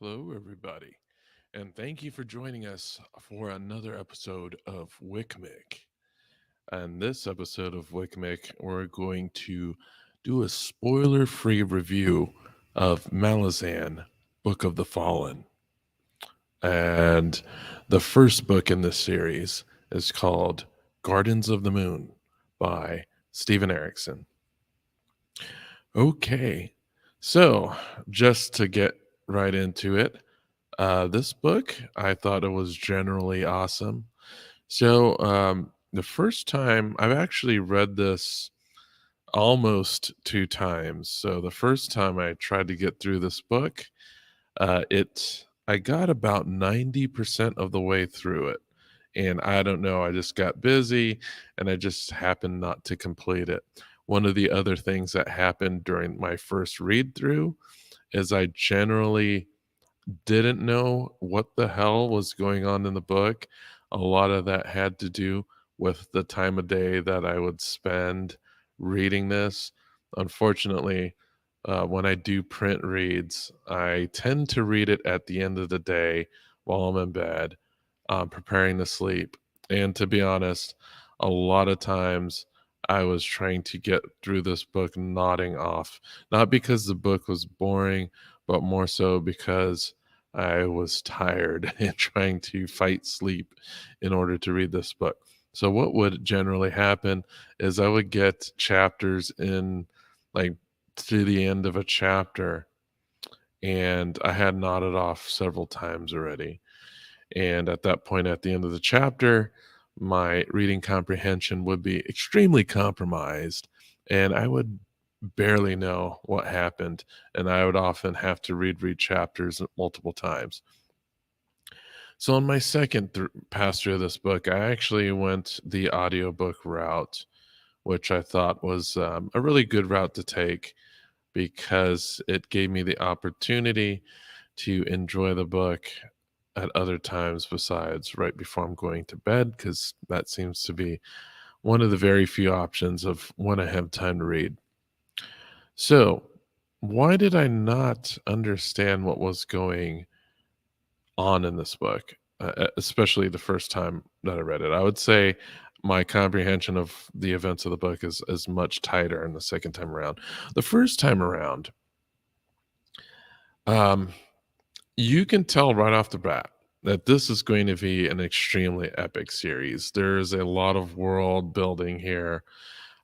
Hello, everybody, and thank you for joining us for another episode of WickMick. And this episode of WickMick, we're going to do a spoiler free review of Malazan, Book of the Fallen. And the first book in this series is called Gardens of the Moon by Steven Erickson. Okay, so just to get right into it, this book, I thought it was generally awesome. The first time I've actually read this almost two times. So the first time I tried to get through this book, I got about 90% of the way through it. And I don't know, I just got busy and I just happened not to complete it. One of the other things that happened during my first read through is I generally didn't know what the hell was going on in the book. A lot of that had to do with the time of day that I would spend reading this. Unfortunately, when I do print reads, I tend to read it at the end of the day while I'm in bed, preparing to sleep. And to be honest, a lot of times I was trying to get through this book nodding off, not because the book was boring, but more so because I was tired and trying to fight sleep in order to read this book. So what would generally happen is I would get chapters in like to the end of a chapter and I had nodded off several times already. And at that point, at the end of the chapter, my reading comprehension would be extremely compromised, and I would barely know what happened. And I would often have to read chapters multiple times. So, on my second pass through this book, I actually went the audiobook route, which I thought was a really good route to take because it gave me the opportunity to enjoy the book at other times besides right before I'm going to bed, because that seems to be one of the very few options of when I have time to read. So, why did I not understand what was going on in this book, especially the first time that I read it? I would say my comprehension of the events of the book is much tighter in the second time around. The first time around, um, you can tell right off the bat that this is going to be an extremely epic series. There's a lot of world building here.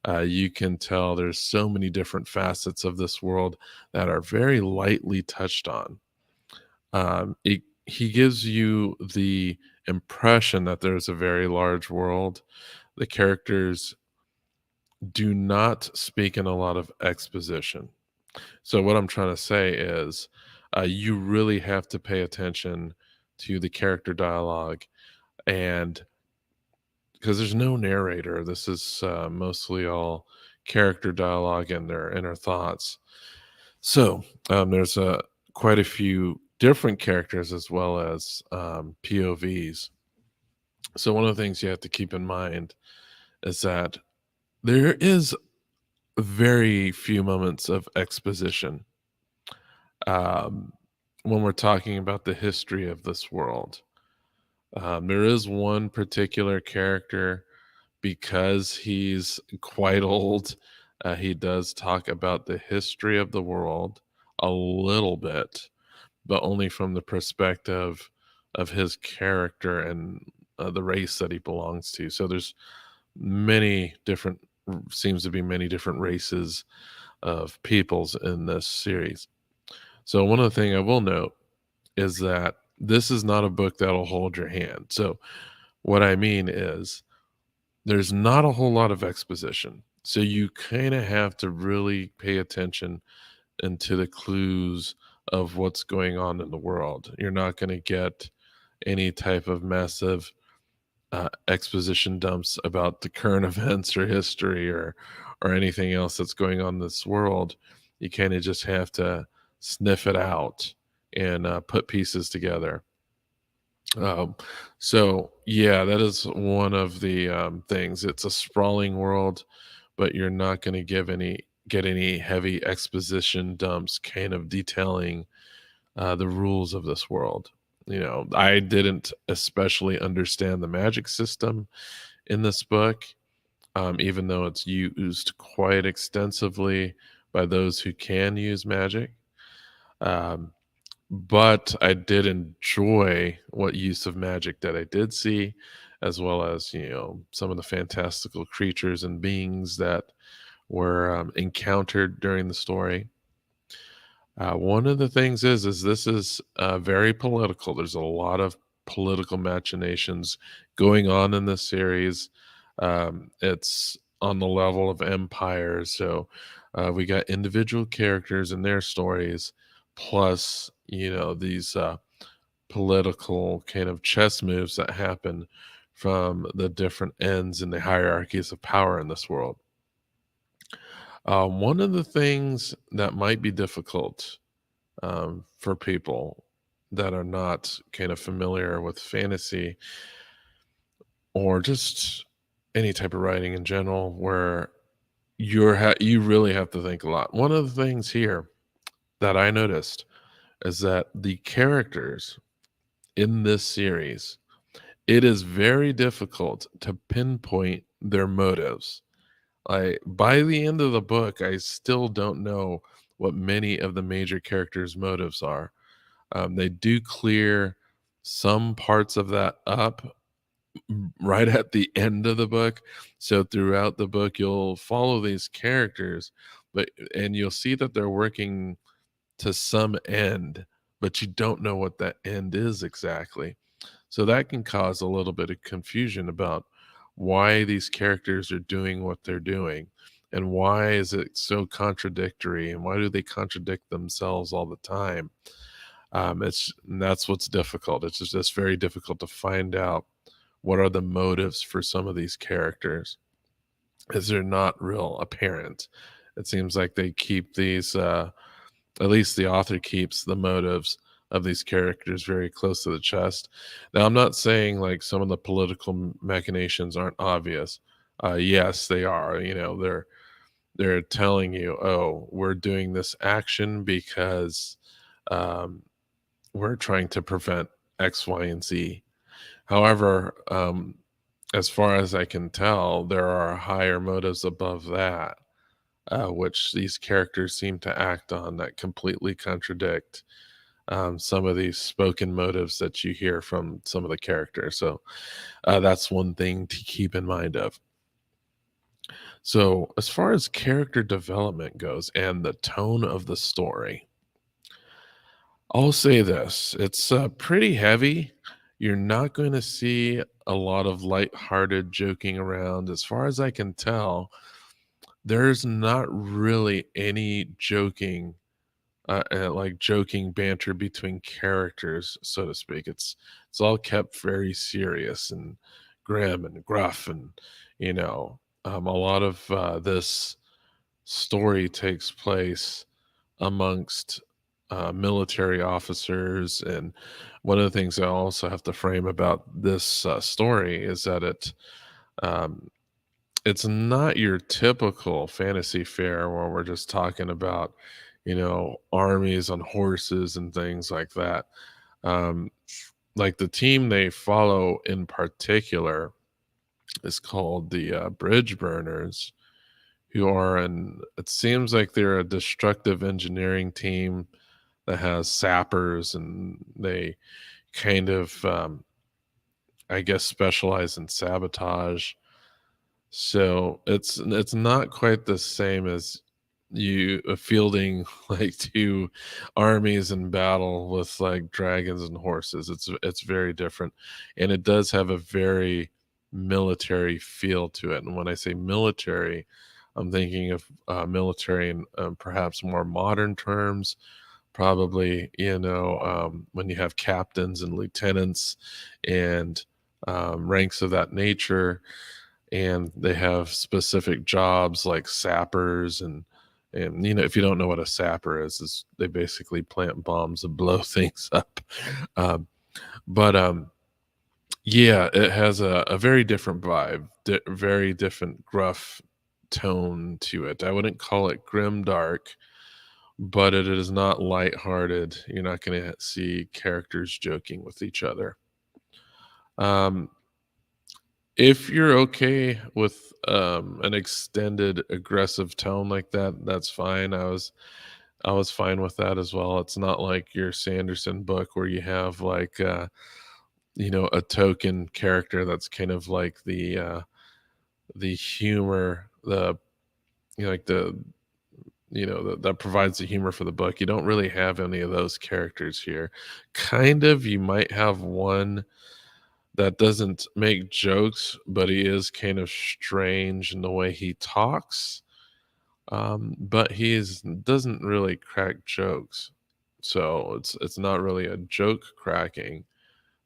You can tell there's so many different facets of this world that are very lightly touched on. He gives you the impression that there's a very large world. The characters do not speak in a lot of exposition. So what I'm trying to say is, you really have to pay attention to the character dialogue, and because there's no narrator, this is mostly all character dialogue and their inner thoughts. So there's quite a few different characters as well as POVs. So one of the things you have to keep in mind is that there is very few moments of exposition um, when we're talking about the history of this world. There is one particular character, because he's quite old. He does talk about the history of the world a little bit, but only from the perspective of his character and the race that he belongs to. So there's many different, seems to be many different races of peoples in this series. So one of the things I will note is that this is not a book that'll hold your hand. So what I mean is there's not a whole lot of exposition. So you kind of have to really pay attention into the clues of what's going on in the world. You're not going to get any type of massive exposition dumps about the current events or history or anything else that's going on in this world. You kind of just have to sniff it out and put pieces together. Um, so yeah, that is one of the things. It's a sprawling world, but you're not going to get any heavy exposition dumps, kind of detailing the rules of this world. I didn't especially understand the magic system in this book, even though it's used quite extensively by those who can use magic. Um, but I did enjoy what use of magic that I did see, as well as, some of the fantastical creatures and beings that were encountered during the story. One of the things is this is very political. There's a lot of political machinations going on in this series. It's on the level of empires, so we got individual characters and their stories, plus these political kind of chess moves that happen from the different ends in the hierarchies of power in this world. One of the things that might be difficult for people that are not kind of familiar with fantasy or just any type of writing in general, where you really have to think a lot. One of the things here that I noticed is that the characters in this series, it is very difficult to pinpoint their motives. By the end of the book, I still don't know what many of the major characters' motives are. They do clear some parts of that up right at the end of the book. So throughout the book, you'll follow these characters, and you'll see that they're working to some end, but you don't know what that end is exactly. So that can cause a little bit of confusion about why these characters are doing what they're doing, and why is it so contradictory, and why do they contradict themselves all the time. And that's what's difficult. It's just very difficult to find out what are the motives for some of these characters, as they're not real apparent. It seems like they keep these, at least the author keeps the motives of these characters very close to the chest. Now, I'm not saying like some of the political machinations aren't obvious. Yes, they are. They're telling you, oh, we're doing this action because um, we're trying to prevent X, Y, and Z. However, as far as I can tell, there are higher motives above that, which these characters seem to act on, that completely contradict some of these spoken motives that you hear from some of the characters. So that's one thing to keep in mind of. So, as far as character development goes and the tone of the story, I'll say this: it's pretty heavy. You're not going to see a lot of lighthearted joking around. As far as I can tell, there's not really any like joking banter between characters, so to speak. It's all kept very serious and grim and gruff, and a lot of this story takes place amongst military officers. And one of the things I also have to frame about this story is that um, it's not your typical fantasy fare where we're just talking about, armies on horses and things like that. Um, like the team they follow in particular is called the Bridge Burners, who are it seems like they're a destructive engineering team that has sappers, and they kind of, I guess, specialize in sabotage. So it's not quite the same as you fielding like two armies in battle with like dragons and horses. It's very different, and it does have a very military feel to it. And when I say military, I'm thinking of military in perhaps more modern terms. Probably, when you have captains and lieutenants and ranks of that nature, and they have specific jobs like sappers. And if you don't know what a sapper is they basically plant bombs and blow things up. But yeah, it has a very different vibe, very different gruff tone to it. I wouldn't call it grim dark, but it is not lighthearted. You're not gonna see characters joking with each other. Um, if you're okay with, an extended aggressive tone like that, that's fine. I was fine with that as well. It's not like your Sanderson book where you have, like, a token character that's kind of like the humor, like that provides the humor for the book. You don't really have any of those characters here. Kind of, you might have one that doesn't make jokes, but he is kind of strange in the way he talks. But doesn't really crack jokes. So it's not really a joke cracking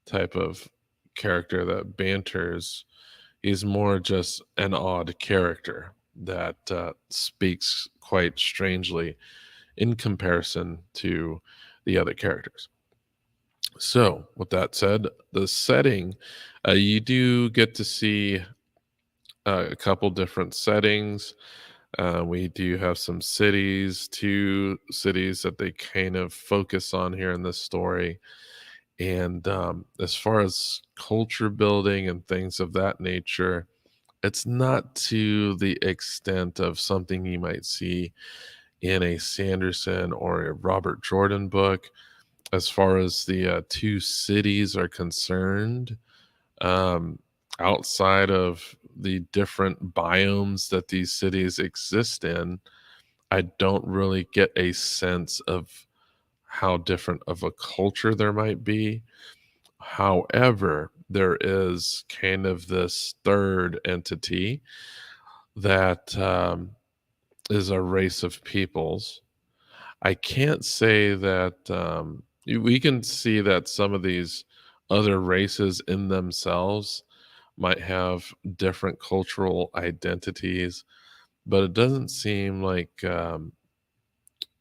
type of character that banters. He's more just an odd character that speaks quite strangely in comparison to the other characters. So, with that said, the setting, you do get to see a couple different settings. We do have some cities, two cities that they kind of focus on here in this story. And as far as culture building and things of that nature, it's not to the extent of something you might see in a Sanderson or a Robert Jordan book. As far as the two cities are concerned, um, outside of the different biomes that these cities exist in, I don't really get a sense of how different of a culture there might be. However, there is kind of this third entity that is a race of peoples. I can't say that we can see that some of these other races in themselves might have different cultural identities, but it doesn't seem like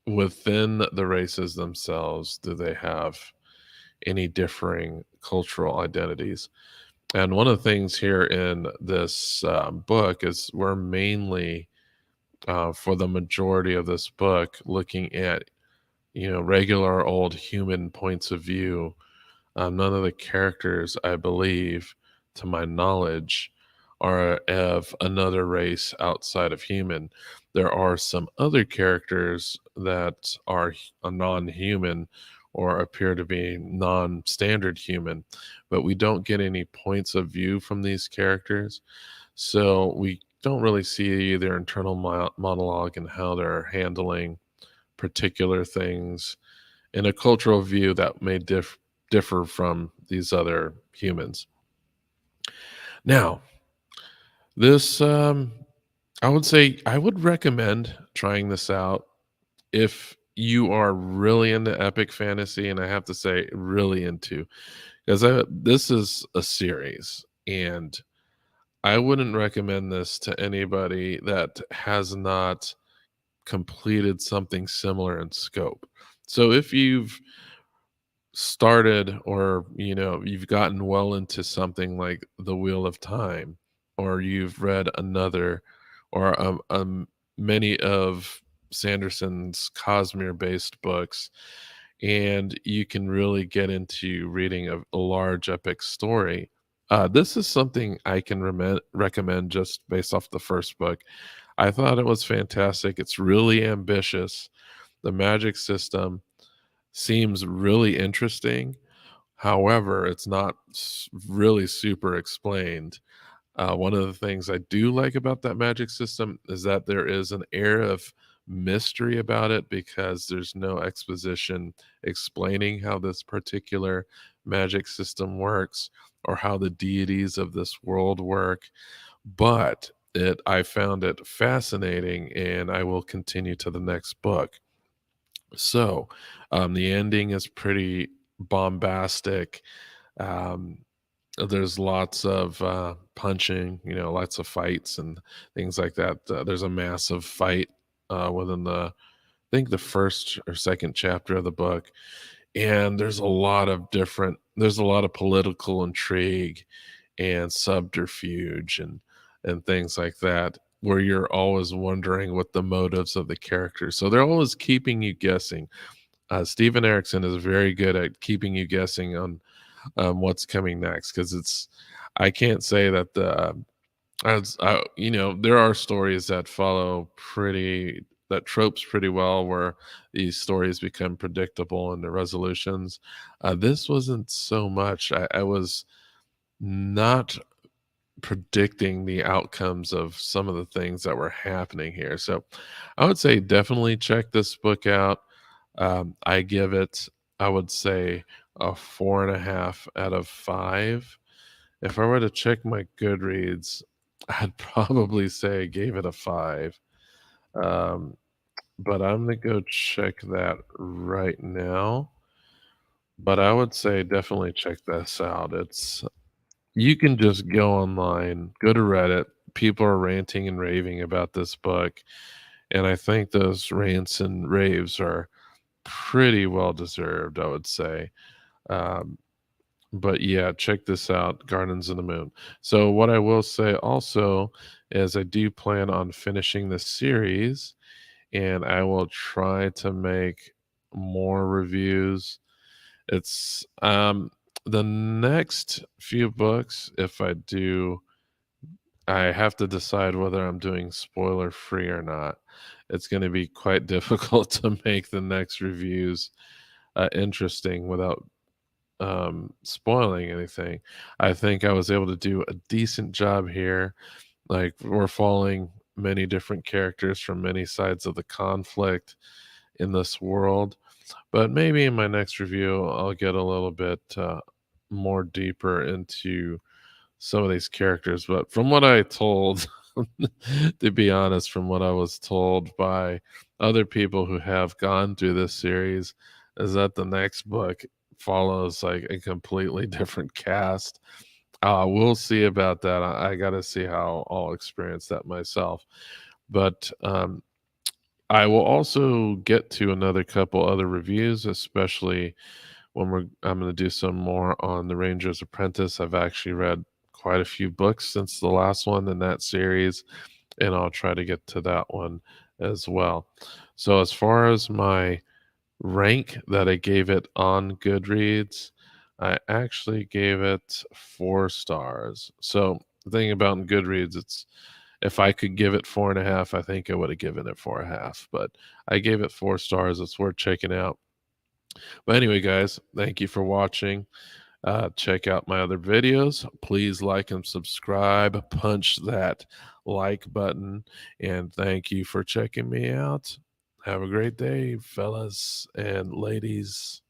within the races themselves do they have any differing cultural identities. And one of the things here in this book is we're mainly, for the majority of this book, looking at regular old human points of view. None of the characters, I believe, to my knowledge, are of another race outside of human. There are some other characters that are a non-human or appear to be non-standard human, but we don't get any points of view from these characters. So we don't really see their internal monologue and how they're handling particular things in a cultural view that may differ from these other humans. Now, this I would say I would recommend trying this out if you are really into epic fantasy, and I have to say really into, because this is a series, and I wouldn't recommend this to anybody that has not completed something similar in scope. So if you've started, or you've gotten well into something like The Wheel of Time, or you've read another, or many of Sanderson's Cosmere based books, and you can really get into reading a large epic story, this is something I can recommend just based off the first book. I thought it was fantastic. It's really ambitious. The magic system seems really interesting. However, it's not really super explained. One of the things I do like about that magic system is that there is an air of mystery about it, because there's no exposition explaining how this particular magic system works or how the deities of this world work. But I found it fascinating, and I will continue to the next book. So, the ending is pretty bombastic. Um, there's lots of punching, lots of fights and things like that. There's a massive fight within I think the first or second chapter of the book, and there's a lot of political intrigue and subterfuge and things like that. where you're always wondering what the motives of the characters. So they're always keeping you guessing. Steven Erickson is very good at keeping you guessing on what's coming next because I can't say that there are stories that follow that tropes pretty well where these stories become predictable in the resolutions. This wasn't so much. I was not predicting the outcomes of some of the things that were happening here. So I would say definitely check this book out. I give it, I would say, a 4.5 out of 5. If I were to check my Goodreads, I'd probably say I gave it a 5. Um, but I'm gonna go check that right now. But I would say definitely check this out. You can just go online, go to Reddit. People are ranting and raving about this book, and I think those rants and raves are pretty well deserved, I would say. Um, but yeah, check this out, Gardens of the Moon. So what I will say also is I do plan on finishing this series, and I will try to make more reviews. It's the next few books, if I do, I have to decide whether I'm doing spoiler free or not. It's going to be quite difficult to make the next reviews interesting without spoiling anything. I think I was able to do a decent job here. Like, we're following many different characters from many sides of the conflict in this world. But maybe in my next review, I'll get a little bit more deeper into some of these characters. But from what I told, to be honest, from what I was told by other people who have gone through this series, is that the next book follows like a completely different cast. We'll see about that. I got to see how I'll experience that myself. But I will also get to another couple other reviews, especially when I'm going to do some more on The Ranger's Apprentice. I've actually read quite a few books since the last one in that series, and I'll try to get to that one as well. So as far as my rank that I gave it on Goodreads, I actually gave it 4 stars. So the thing about in Goodreads, it's if I could give it 4.5, I think I would have given it 4.5. But I gave it 4 stars. It's worth checking out. But anyway, guys, thank you for watching. Check out my other videos. Please like and subscribe. Punch that like button. And thank you for checking me out. Have a great day, fellas and ladies.